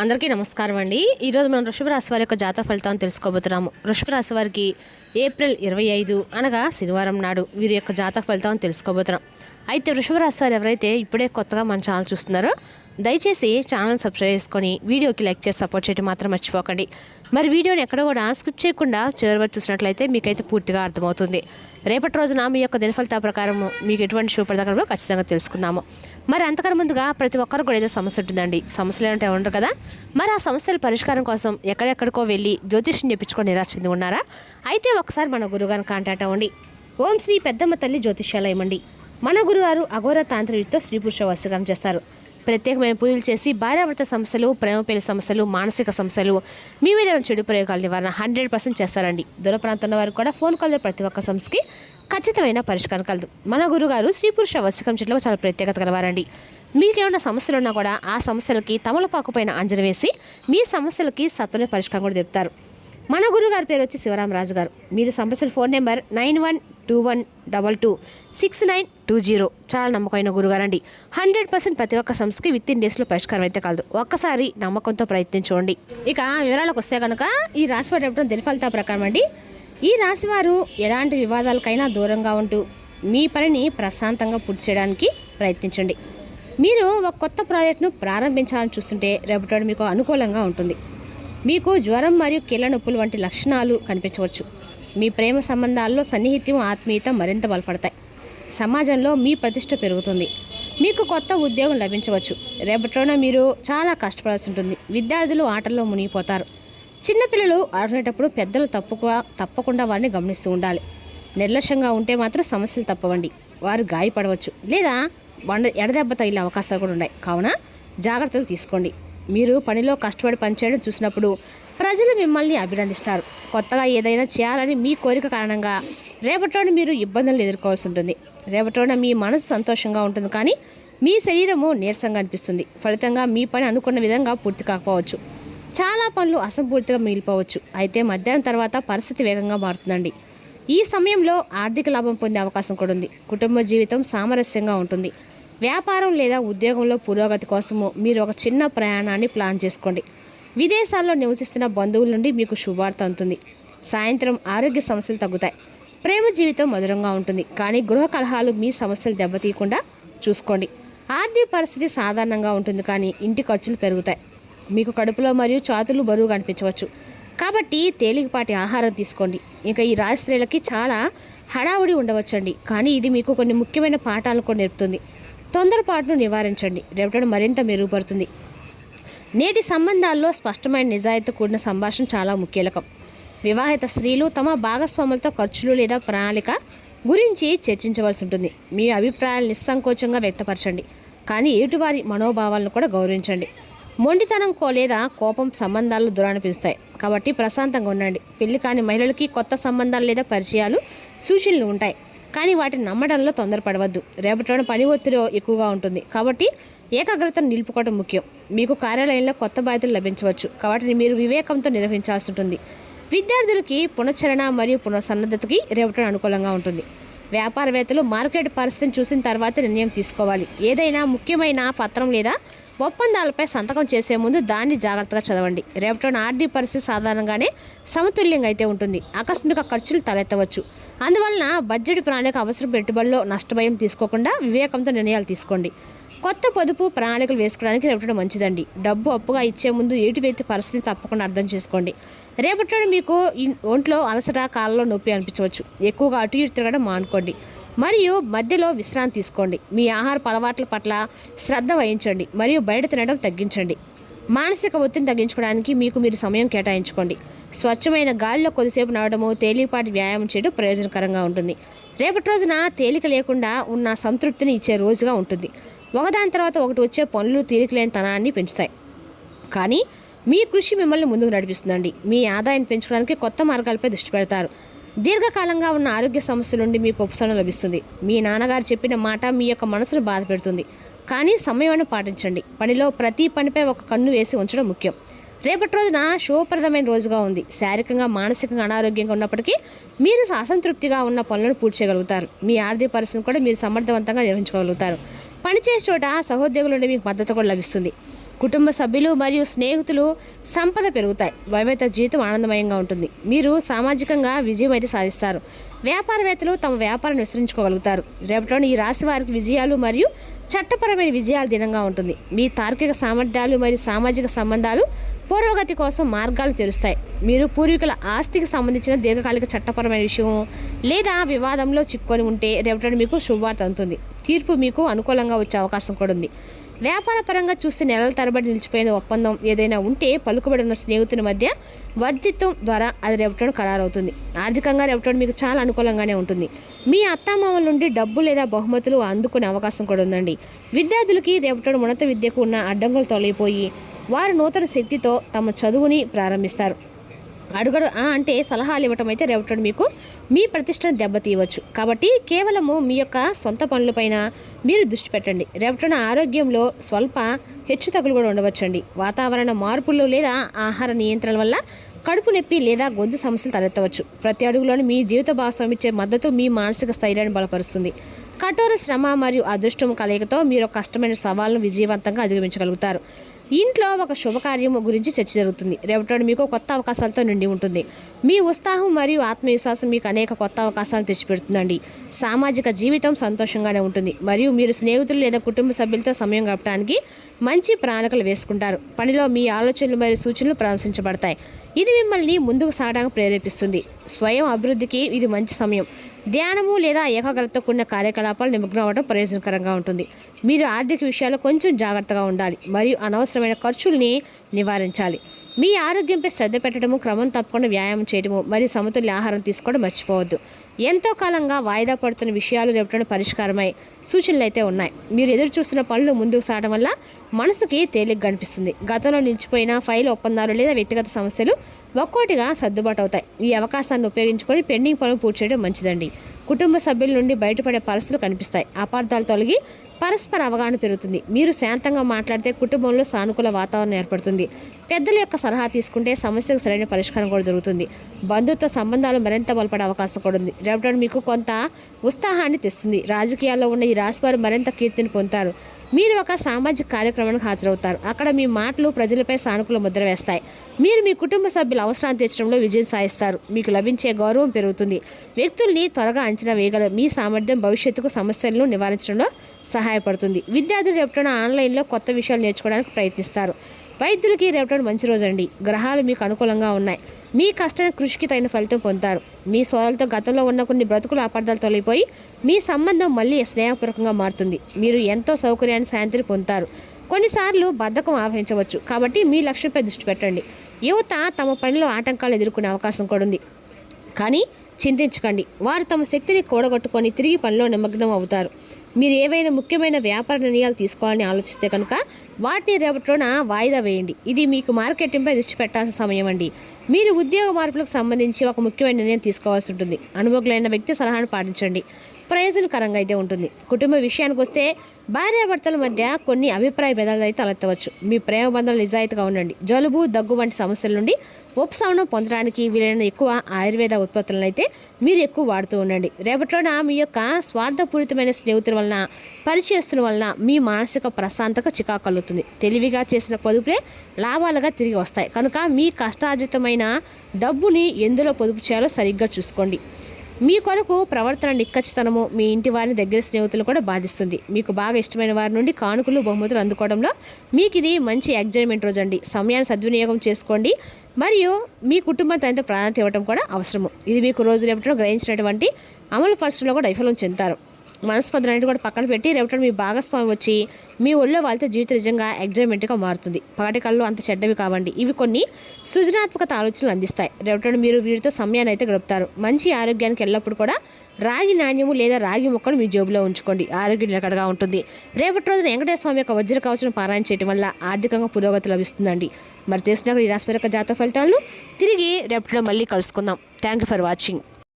అందరికీ నమస్కారం అండి. ఈరోజు మనం వృషభ రాశి వారి యొక్క జాతక ఫలితాలను తెలుసుకోబోతున్నాము. వృషభ రాశి వారికి ఏప్రిల్ 25 అనగా శనివారం నాడు వీరి యొక్క జాతక ఫలితాలను తెలుసుకోబోతున్నాం. అయితే వృషభ రాశి వారు ఎవరైతే ఇప్పుడే కొత్తగా మన ఛానల్ చూస్తున్నారో దయచేసి ఛానల్ సబ్స్క్రైబ్ చేసుకొని వీడియోకి లైక్ చేసి సపోర్ట్ చేయడం మాత్రం మర్చిపోకండి. మరి వీడియోని ఎక్కడ కూడా స్కిప్ చేయకుండా చివరి వరకు చూసినట్లయితే మీకైతే పూర్తిగా అర్థమవుతుంది. రేపటి రోజున మీ యొక్క దినఫలితాల ప్రకారం మీకు ఎటువంటి శుభప్రదకరమో ఖచ్చితంగా తెలుసుకుందాము. మరి అంతకన్నా ముందుగా ప్రతి ఒక్కరు కూడా ఏదో సమస్య ఉంటుందండి. సమస్యలు అంటే ఉండరు కదా. మరి ఆ సమస్యల పరిష్కారం కోసం ఎక్కడెక్కడికో వెళ్ళి జ్యోతిష్యం చెప్పించుకొని నిరాశ చెంది ఉన్నారా? అయితే ఒకసారి మన గురుగారిని కాంటాక్ట్ అవ్వండి. ఓం శ్రీ పెద్దమ్మ తల్లి జ్యోతిష్యాలయం అండి. మన గురువారు అఘోర తాంత్రికతో స్త్రీ పురుష వశీకరణ చేస్తారు. ప్రత్యేకమైన పూజలు చేసి భార్యాభర్త సమస్యలు, ప్రేమ పెళ్లి సమస్యలు, మానసిక సమస్యలు, మీ మీద చెడు ప్రయోగాల నివారణ 100% చేస్తారండి. దూర ప్రాంతంలో వారు కూడా ఫోన్ కాల్ ప్రతి ఒక్క సమస్యకి ఖచ్చితమైన పరిష్కారం కలదు. మన గురుగారు స్త్రీ పురుష వశీకరణ చెట్లు చాలా ప్రత్యేకత కలవారండి. మీకేమైనా సమస్యలు ఉన్నా కూడా ఆ సమస్యలకి తమలపాకు పైన అంజన వేసి మీ సమస్యలకి సత్వర పరిష్కారం కూడా చెప్తారు. మన గురుగారి పేరు వచ్చి శివరామరాజు గారు. మీరు సంప్రదించిన ఫోన్ నెంబర్ 9121226920. చాలా నమ్మకమైన గురుగారు అండి. 100% ప్రతి ఒక్క సమస్యకి విత్-ఇన్ డేస్లో పరిష్కారం అయితే కలదు. ఒక్కసారి నమ్మకంతో ప్రయత్నించండి. ఇక వివరాలకు వస్తే కనుక ఈ రాశి వారు దినఫలితాల ప్రకారం అండి, ఈ రాశివారు ఎలాంటి వివాదాలకైనా దూరంగా ఉంటూ మీ పనిని ప్రశాంతంగా పూర్తి చేయడానికి ప్రయత్నించండి. మీరు ఒక కొత్త ప్రాజెక్టును ప్రారంభించాలని చూస్తుంటే రేపటి మీకు అనుకూలంగా ఉంటుంది. మీకు జ్వరం మరియు కీళ్ళ నొప్పులు వంటి లక్షణాలు కనిపించవచ్చు. మీ ప్రేమ సంబంధాల్లో సన్నిహిత్యం, ఆత్మీయత మరింత బలపడతాయి. సమాజంలో మీ ప్రతిష్ట పెరుగుతుంది. మీకు కొత్త ఉద్యోగం లభించవచ్చు. రేపటిలోన మీరు చాలా కష్టపడాల్సి ఉంటుంది. విద్యార్థులు ఆటల్లో మునిగిపోతారు. చిన్నపిల్లలు ఆడుకునేటప్పుడు పెద్దలు తప్పకుండా వారిని గమనిస్తూ ఉండాలి. నిర్లక్ష్యంగా ఉంటే మాత్రం సమస్యలు తప్పవండి. వారు గాయపడవచ్చు లేదా ఎడదెబ్బ తగిలే అవకాశాలు కూడా ఉన్నాయి. కావున జాగ్రత్తలు తీసుకోండి. మీరు పనిలో కష్టపడి పనిచేయడం చూసినప్పుడు ప్రజలు మిమ్మల్ని అభినందిస్తారు. కొత్తగా ఏదైనా చేయాలని మీ కోరిక కారణంగా రేపటిలోనే మీరు ఇబ్బందులను ఎదుర్కోవాల్సి ఉంటుంది. రేపటిలోనే మీ మనసు సంతోషంగా ఉంటుంది, కానీ మీ శరీరము నీరసంగా అనిపిస్తుంది. ఫలితంగా మీ పని అనుకున్న విధంగా పూర్తి కాకపోవచ్చు. చాలా పనులు అసంపూర్తిగా మిగిలిపోవచ్చు. అయితే మధ్యాహ్నం తర్వాత పరిస్థితి వేగంగా మారుతుందండి. ఈ సమయంలో ఆర్థిక లాభం పొందే అవకాశం కూడా ఉంది. కుటుంబ జీవితం సామరస్యంగా ఉంటుంది. వ్యాపారం లేదా ఉద్యోగంలో పురోగతి కోసము మీరు ఒక చిన్న ప్రయాణాన్ని ప్లాన్ చేసుకోండి. విదేశాల్లో నివసిస్తున్న బంధువుల నుండి మీకు శుభవార్త అందుతుంది. సాయంత్రం ఆరోగ్య సమస్యలు తగ్గుతాయి. ప్రేమ జీవితం మధురంగా ఉంటుంది, కానీ గృహ కలహాలు మీ సమస్యలు దెబ్బతీయకుండా చూసుకోండి. ఆర్థిక పరిస్థితి సాధారణంగా ఉంటుంది, కానీ ఇంటి ఖర్చులు పెరుగుతాయి. మీకు కడుపులో మరియు ఛాతులు బరువుగా అనిపించవచ్చు, కాబట్టి తేలికపాటి ఆహారం తీసుకోండి. ఇంకా ఈ రాశి స్త్రీలకి చాలా హడావుడి ఉండవచ్చండి, కానీ ఇది మీకు కొన్ని ముఖ్యమైన పాఠాలను కూడా నేర్పుతుంది. తొందరపాటును నివారించండి. రేపటి మరింత మెరుగుపడుతుంది. నేటి సంబంధాల్లో స్పష్టమైన నిజాయితీ కూడిన సంభాషణ చాలా ముఖ్యకం. వివాహిత స్త్రీలు తమ భాగస్వాములతో ఖర్చులు లేదా ప్రణాళిక గురించి చర్చించవలసి ఉంటుంది. మీ అభిప్రాయాలు నిస్సంకోచంగా వ్యక్తపరచండి, కానీ ఎదుటివారి మనోభావాలను కూడా గౌరవించండి. మొండితనం లేదా కోపం సంబంధాలను దూరాన్ని పెంచుతాయి, కాబట్టి ప్రశాంతంగా ఉండండి. పెళ్లి కాని మహిళలకి కొత్త సంబంధాలు లేదా పరిచయాలు సూచనలు ఉంటాయి, కానీ వాటిని నమ్మడంలో తొందరపడవద్దు. రేపటిలోని పని ఒత్తిడి ఎక్కువగా ఉంటుంది, కాబట్టి ఏకాగ్రతను నిలుపుకోవడం ముఖ్యం. మీకు కార్యాలయంలో కొత్త బాధ్యతలు లభించవచ్చు, కాబట్టి మీరు వివేకంతో నిర్వహించాల్సి ఉంటుంది. విద్యార్థులకి పునశ్చరణ మరియు పునఃసన్నద్ధతకి రేపటి అనుకూలంగా ఉంటుంది. వ్యాపారవేత్తలు మార్కెట్ పరిస్థితిని చూసిన తర్వాత నిర్ణయం తీసుకోవాలి. ఏదైనా ముఖ్యమైన పత్రం లేదా ఒప్పందాలపై సంతకం చేసే ముందు దాన్ని జాగ్రత్తగా చదవండి. రేపటి ఆర్థిక పరిస్థితి సాధారణంగానే సమతుల్యంగా అయితే ఉంటుంది. ఆకస్మిక ఖర్చులు తలెత్తవచ్చు. అందువలన బడ్జెట్ ప్రణాళిక అవసరం పెట్టుబడిలో నష్టభయం తీసుకోకుండా వివేకంతో నిర్ణయాలు తీసుకోండి. కొత్త పొదుపు ప్రణాళికలు వేసుకోవడానికి రేపటి మంచిదండి. డబ్బు అప్పుగా ఇచ్చే ముందు ఏటి వ్యక్తి పరిస్థితిని తప్పకుండా అర్థం చేసుకోండి. రేపటి మీకు ఒంట్లో అలసట, కాళ్ళలో నొప్పి అనిపించవచ్చు. ఎక్కువగా అటు ఇటు తిరగడం మానుకోండి మరియు మధ్యలో విశ్రాంతి తీసుకోండి. మీ ఆహారపు అలవాట్ల పట్ల శ్రద్ధ వహించండి మరియు బయట తినడం తగ్గించండి. మానసిక ఒత్తిడిని తగ్గించుకోవడానికి మీరు సమయం కేటాయించుకోండి. స్వచ్ఛమైన గాలిలో కొద్దిసేపు నడవడము, తేలికపాటి వ్యాయామం చేయడం ప్రయోజనకరంగా ఉంటుంది. రేపటి రోజున తేలిక లేకుండా ఉన్న సంతృప్తిని ఇచ్చే రోజుగా ఉంటుంది. ఒకదాని తర్వాత ఒకటి వచ్చే పనులు తీరికలేని తనాన్ని పెంచుతాయి, కానీ మీ కృషి మిమ్మల్ని ముందుకు నడిపిస్తుందండి. మీ ఆదాయాన్ని పెంచుకోవడానికి కొత్త మార్గాలపై దృష్టి పెడతారు. దీర్ఘకాలంగా ఉన్న ఆరోగ్య సమస్యల నుండి మీకు ఉపశమనం లభిస్తుంది. మీ నాన్నగారు చెప్పిన మాట మీ యొక్క మనసును బాధ పెడుతుంది, కానీ సమయాన్ని పాటించండి. పనిలో ప్రతి పనిపై ఒక కన్ను వేసి ఉంచడం ముఖ్యం. రేపటి రోజున శుభప్రదమైన రోజుగా ఉంది. శారీరకంగా, మానసికంగా అనారోగ్యంగా ఉన్నప్పటికీ మీరు అసంతృప్తిగా ఉన్న పనులను పూర్తి చేయగలుగుతారు. మీ ఆర్థిక పరిస్థితిని కూడా మీరు సమర్థవంతంగా నిర్వహించగలుగుతారు. పనిచేసే చోట సహోద్యోగుల నుండి మీకు మద్దతు కూడా లభిస్తుంది. కుటుంబ సభ్యులు మరియు స్నేహితులు సంపద పెరుగుతాయి. వైవాహిక జీవితం ఆనందమయంగా ఉంటుంది. మీరు సామాజికంగా విజయం అయితే సాధిస్తారు. వ్యాపారవేత్తలు తమ వ్యాపారాన్ని విస్తరించుకోగలుగుతారు. రేపటి ఈ రాశి వారికి విజయాలు మరియు చట్టపరమైన విజయాల దినంగా ఉంటుంది. మీ తార్కిక సామర్థ్యాలు మరియు సామాజిక సంబంధాలు పురోగతి కోసం మార్గాలు తెరుస్తాయి. మీరు పూర్వీకుల ఆస్తికి సంబంధించిన దీర్ఘకాలిక చట్టపరమైన విషయం లేదా వివాదంలో చిక్కుకొని ఉంటే రేపటి మీకు శుభవార్త అందుతుంది. తీర్పు మీకు అనుకూలంగా వచ్చే అవకాశం కూడా ఉంది. వ్యాపార పరంగా చూస్తే నెలల తరబడి నిలిచిపోయిన ఒప్పందం ఏదైనా ఉంటే పలుకుబడి ఉన్న స్నేహితుల మధ్య వర్ధిత్వం ద్వారా అది రేపటి ఖరారవుతుంది. ఆర్థికంగా రేపటి మీకు చాలా అనుకూలంగానే ఉంటుంది. మీ అత్తామామల నుండి డబ్బు లేదా బహుమతులు అందుకునే అవకాశం కూడా ఉందండి. విద్యార్థులకి రేపటి ఉన్నత విద్యకు ఉన్న అడ్డంకులు తొలగిపోయి వారు నూతన శక్తితో తమ చదువుని ప్రారంభిస్తారు. అడుగడు అంటే సలహాలు ఇవ్వటం అయితే రేపటి మీకు మీ ప్రతిష్టను దెబ్బతీయవచ్చు. కాబట్టి కేవలము మీ యొక్క సొంత పనులపైన మీరు దృష్టి పెట్టండి. రేపటిన ఆరోగ్యంలో స్వల్ప హెచ్చుతగ్గులు కూడా ఉండవచ్చండి. వాతావరణ మార్పులు లేదా ఆహార నియంత్రణ వల్ల కడుపు నొప్పి లేదా గొంతు సమస్యలు తలెత్తవచ్చు. ప్రతి అడుగులోని మీ జీవిత భాగస్వామి ఇచ్చే మద్దతు మీ మానసిక స్థైర్యాన్ని బలపరుస్తుంది. కఠోర శ్రమ మరియు అదృష్టం కలయికతో మీరు కష్టమైన సవాళ్ళను విజయవంతంగా అధిగమించగలుగుతారు. ఇంట్లో ఒక శుభకార్యం గురించి చర్చ జరుగుతుంది. రేపటి మీకు కొత్త అవకాశాలతో నిండి ఉంటుంది. మీ ఉత్సాహం మరియు ఆత్మవిశ్వాసం మీకు అనేక కొత్త అవకాశాలు తెచ్చిపెడుతుందండి. సామాజిక జీవితం సంతోషంగానే ఉంటుంది మరియు మీరు స్నేహితులు లేదా కుటుంబ సభ్యులతో సమయం గడపడానికి మంచి ప్రణాళికలు వేసుకుంటారు. పనిలో మీ ఆలోచనలు మరియు సూచనలు ప్రశంసించబడతాయి. ఇది మిమ్మల్ని ముందుకు సాగడానికి ప్రేరేపిస్తుంది. స్వయం అభివృద్ధికి ఇది మంచి సమయం. ధ్యానము లేదా ఏకాగ్రతతో కూడిన కార్యకలాపాలు నిమగ్నం అవ్వడం ప్రయోజనకరంగా ఉంటుంది. మీరు ఆర్థిక విషయాల్లో కొంచెం జాగ్రత్తగా ఉండాలి మరియు అనవసరమైన ఖర్చుల్ని నివారించాలి. మీ ఆరోగ్యంపై శ్రద్ధ పెట్టడము, క్రమం తప్పకుండా వ్యాయామం చేయడము మరియు సమతుల్య ఆహారం తీసుకోవడం మర్చిపోవద్దు. ఎంతో కాలంగా వాయిదా పడుతున్న విషయాలు రేపటి పరిష్కారమై సూచనలు అయితే ఉన్నాయి. మీరు ఎదురు చూస్తున్న పనులు ముందుకు సాగడం వల్ల మనసుకి తేలిక కనిపిస్తుంది. గతంలో నిలిచిపోయిన ఫైల్ ఒప్పందాలు లేదా వ్యక్తిగత సమస్యలు ఒక్కోటిగా సర్దుబాటు అవుతాయి. ఈ అవకాశాన్ని ఉపయోగించుకొని పెండింగ్ పనులు పూర్తి చేయడం మంచిదండి. కుటుంబ సభ్యుల నుండి బయటపడే పరిస్థితులు కనిపిస్తాయి. అపార్థాలు తొలగి పరస్పర అవగాహన పెరుగుతుంది. మీరు శాంతంగా మాట్లాడితే కుటుంబంలో సానుకూల వాతావరణం ఏర్పడుతుంది. పెద్దల యొక్క సలహా తీసుకుంటే సమస్యకు సరైన పరిష్కారం కూడా దొరుకుతుంది. బంధుత్వ సంబంధాలు మరింత బలపడే అవకాశం కూడా ఉంది. రేపటి మీకు కొంత ఉత్సాహాన్ని తెస్తుంది. రాజకీయాల్లో ఉన్న ఈ రాశివారు మరింత కీర్తిని పొందుతారు. మీరు ఒక సామాజిక కార్యక్రమానికి హాజరవుతారు. అక్కడ మీ మాటలు ప్రజలపై సానుకూల ముద్ర వేస్తాయి. మీరు మీ కుటుంబ సభ్యుల అవసరాన్ని తీర్చడంలో విజయం సాధిస్తారు. మీకు లభించే గౌరవం పెరుగుతుంది. వ్యక్తుల్ని త్వరగా అంచనా వేయగల మీ సామర్థ్యం భవిష్యత్తుకు సమస్యలను నివారించడంలో సహాయపడుతుంది. విద్యార్థులు రేపటిన ఆన్లైన్లో కొత్త విషయాలు నేర్చుకోవడానికి ప్రయత్నిస్తారు. వైద్యులకి రేపటి మంచి రోజు అండి. గ్రహాలు మీకు అనుకూలంగా ఉన్నాయి. మీ కష్ట కృషికి తగిన ఫలితం పొందుతారు. మీ సోదరులతో గతంలో ఉన్న కొన్ని బ్రతుకుల అపార్థాలు తొలగిపోయి మీ సంబంధం మళ్ళీ స్నేహపూర్వకంగా మారుతుంది. మీరు ఎంతో సౌకర్యాన్ని శాంతిని పొందుతారు. కొన్నిసార్లు బద్ధకం ఆవహించవచ్చు. కాబట్టి మీ లక్ష్యంపై దృష్టి పెట్టండి. యువత తమ పనిలో ఆటంకాలు ఎదుర్కొనే అవకాశం కూడా ఉంది. కానీ చింతించకండి. వారు తమ శక్తిని కూడగొట్టుకొని తిరిగి పనిలో నిమగ్నం అవుతారు. మీరు ఏవైనా ముఖ్యమైన వ్యాపార నిర్ణయాలు తీసుకోవాలని ఆలోచిస్తే కనుక వాటిని రేపటిలోన వాయిదా వేయండి. ఇది మీకు మార్కెటింగ్పై దృష్టి పెట్టాల్సిన సమయం అండి. మీరు ఉద్యోగ మార్పులకు సంబంధించి ఒక ముఖ్యమైన నిర్ణయం తీసుకోవాల్సి ఉంటుంది. అనుభవజ్ఞులైన వ్యక్తి సలహాను పాటించండి. ప్రయోజనకరంగా అయితే ఉంటుంది. కుటుంబ విషయానికి వస్తే భార్యాభర్తల మధ్య కొన్ని అభిప్రాయ భేదాలు అయితే తలెత్తవచ్చు. మీ ప్రేమ బంధాలు నిజాయితీగా ఉండండి. జలుబు, దగ్గు వంటి సమస్యల నుండి ఉపశమనం పొందడానికి వీలైన ఎక్కువ ఆయుర్వేద ఉత్పత్తులను అయితే మీరు ఎక్కువ వాడుతూ ఉండండి. రేపటిలోన మీ యొక్క స్వార్థపూరితమైన స్నేహితుల వలన పరిచయస్తుల వలన మీ మానసిక ప్రశాంతత చికాకు కలుగుతుంది. తెలివిగా చేసిన పొదుపులే లాభాలుగా తిరిగి వస్తాయి. కనుక మీ కష్టార్జితమైన డబ్బుని ఎందులో పొదుపు చేయాలో సరిగ్గా చూసుకోండి. మీ కొరకు ప్రవర్తన నిక్కచ్చితనము మీ ఇంటి వారిని దగ్గర స్నేహితులు కూడా బాధిస్తుంది. మీకు బాగా ఇష్టమైన వారి నుండి కానుకలు, బహుమతులు అందుకోవడంలో మీకు ఇది మంచి ఎంజాయ్మెంట్ రోజు అండి. సమయాన్ని సద్వినియోగం చేసుకోండి మరియు మీ కుటుంబంతో ఎంత ప్రాధాన్యత ఇవ్వడం కూడా అవసరము. ఇది మీకు రోజు రేపటిలో గ్రహించినటువంటి అమలు పరచడంలో కూడా వైఫల్యం చెందుతారు. మనస్పర్ధలన్నిటి కూడా పక్కన పెట్టి రేపటి మీ భాగస్వామి వచ్చి మీ ఒళ్ళో వాళ్ళతో జీవితం నిజంగా ఎంజాయ్మెంట్గా మారుతుంది. పగటి కళ్ళు అంత చెడ్డవి కావండి. ఇవి కొన్ని సృజనాత్మకత ఆలోచనలు అందిస్తాయి. రేపటి మీరు వీరితో సమయాన్ని అయితే గడుపుతారు. మంచి ఆరోగ్యానికి ఎల్లప్పుడూ కూడా రాగి నాణ్యము లేదా రాగి ముక్కను మీ జేబులో ఉంచుకోండి. ఆరోగ్యం నిలకడగా ఉంటుంది. రేపటి రోజున వెంకటేశ్వర స్వామి యొక్క వజ్ర కవచం పారాయణ చేయడం వల్ల ఆర్థికంగా పురోగతి లభిస్తుందండి. మరి తెలిసినప్పుడు ఈ రాశి యొక్క జాతక ఫలితాలను తిరిగి రేపటిలో మళ్ళీ కలుసుకుందాం. Thank you for watching.